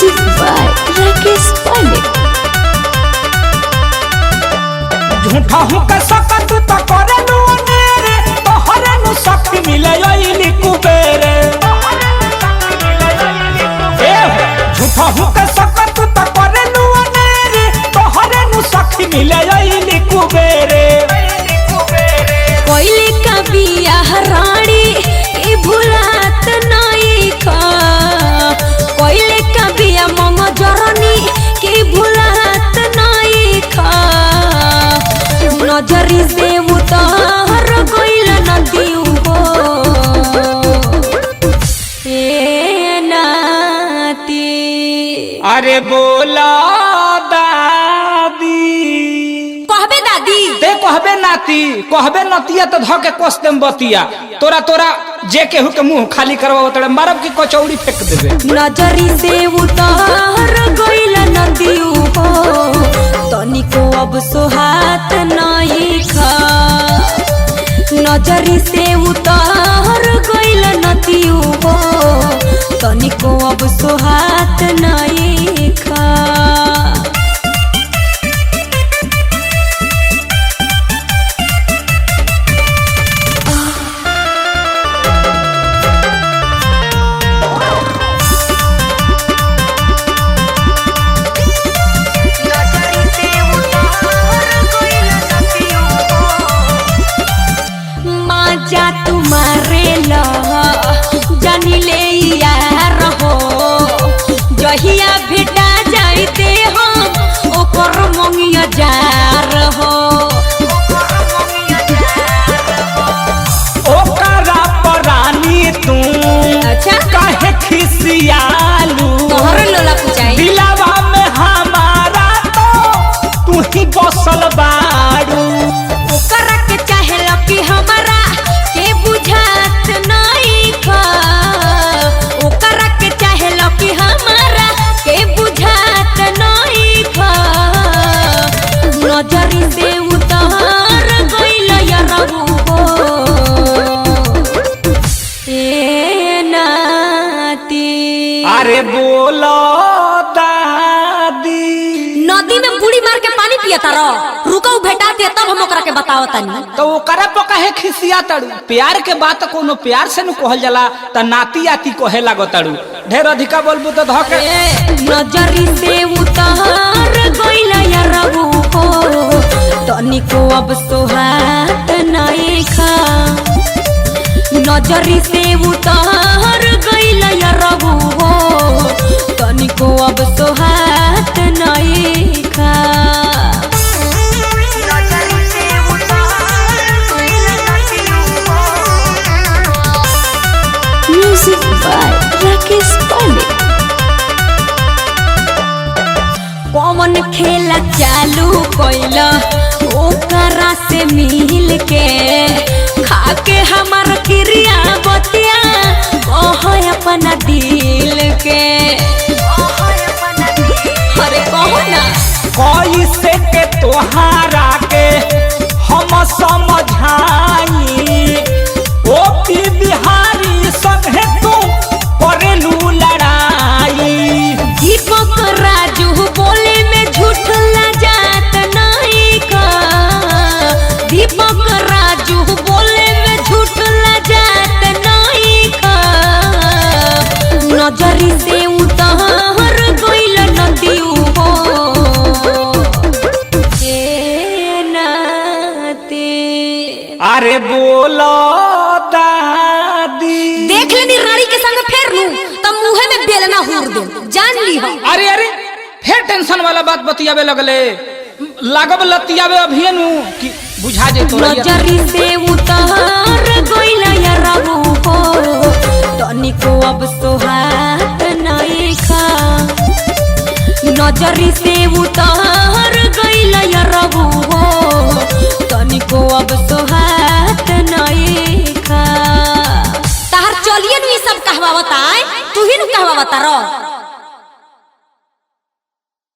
Music by Rakesh Pandey। झूठा हूँ के सका तू तो करे नु अनेरे तोहरे नु सखी मिले ओइली कुबेरे। झूठा हूँ के सका तू तो करे नु अनेरे तोहरे नु सखी मिले ओइली कुबेरे। कोइले का बियाह रानी के भुलात नहीं खा, कोइले का बियाह मम जरनी के भुलात नहीं खा। नजरी से उतार गइल नदी हो ए नाती। अरे बोला दादी कहबे दादी ते कहबे नाती कहबे नतिया तो धके कोस देम बतिया। तोरा तोरा जे केहू के मुंह खाली करवा तड़े मारब की कचौड़ी फेंक देबे। नजरी से उतार गइल नदी हो तनिको अब सोहात नहीं खा। नजरी से उतार गइल नदी हो तनिको अब सोहात नहीं खा। जा तुम्हारे जानी ले यार हो जहिया भेटा जाते हम ओकर मंगिया जार हो। ओकरा परानी तू अच्छा काहे खिसियालू तोहरे लोला पूछाई दिलावा में हमारा तो तू ही बसल बाड़ू। ओकरा के चाहे लकी हमारा के बुझात नहीं खा। ओकरा के चाहे लकी हमारा के बुझात नहीं खा। नजरी से उतार गइल यारबू हो ए नाती। अरे बोलो दादी नदी में बूढ़ी मार के पानी पियता रह रुको भेटा दे तब हम ओकरा के बतावतानी। तो ओकरा पर काहे खिसिया तड़ू। प्यार के बात कोनो प्यार से न कहल जाला त नाती आती कहे लागो तड़ू। ढेर अधिका बोलबू तो धके नजरी से उतार गइल यारबू हो तनिको अब सोहात नहीं खा। नजरी से उतार गइल यारबू हो तनिको अब सोहात नहीं खा। Music by Rakesh Pandey। कौन खेला चालू कोइला ओकरा से मिल के खाके हमार क्रिया बतिया कह अपना दिल के। अरे कहो ना कैसे के तोहारा के हम समझाई। ओ पी बिहारी संगे तू करेलू लड़ाई। दीपक राजू बोले में झूठ लजात नहीं का। दीपक राजू बोले में झूठ लजात नहीं का। नजरी से उतार गइल नदी हो ए नाती। अरे बोलो दादी देख लेनी रानी के संग फेर लूं तब मुंहे में बेलना हुर दे जान ली हो। अरे अरे फिर टेंशन वाला बात बतियावे लगले लागब लतियावे अभी नु कि बुझा जे तोरा। नजरी से उतार गइल यारबू हो तनिको अब सोहात नहीं खा। नजरी से उतार गइल यारबू हो तनिको अब सोहात नहीं खा। तार चलिए नु सब कहवा बताए तू ही नु कहवा बता रो।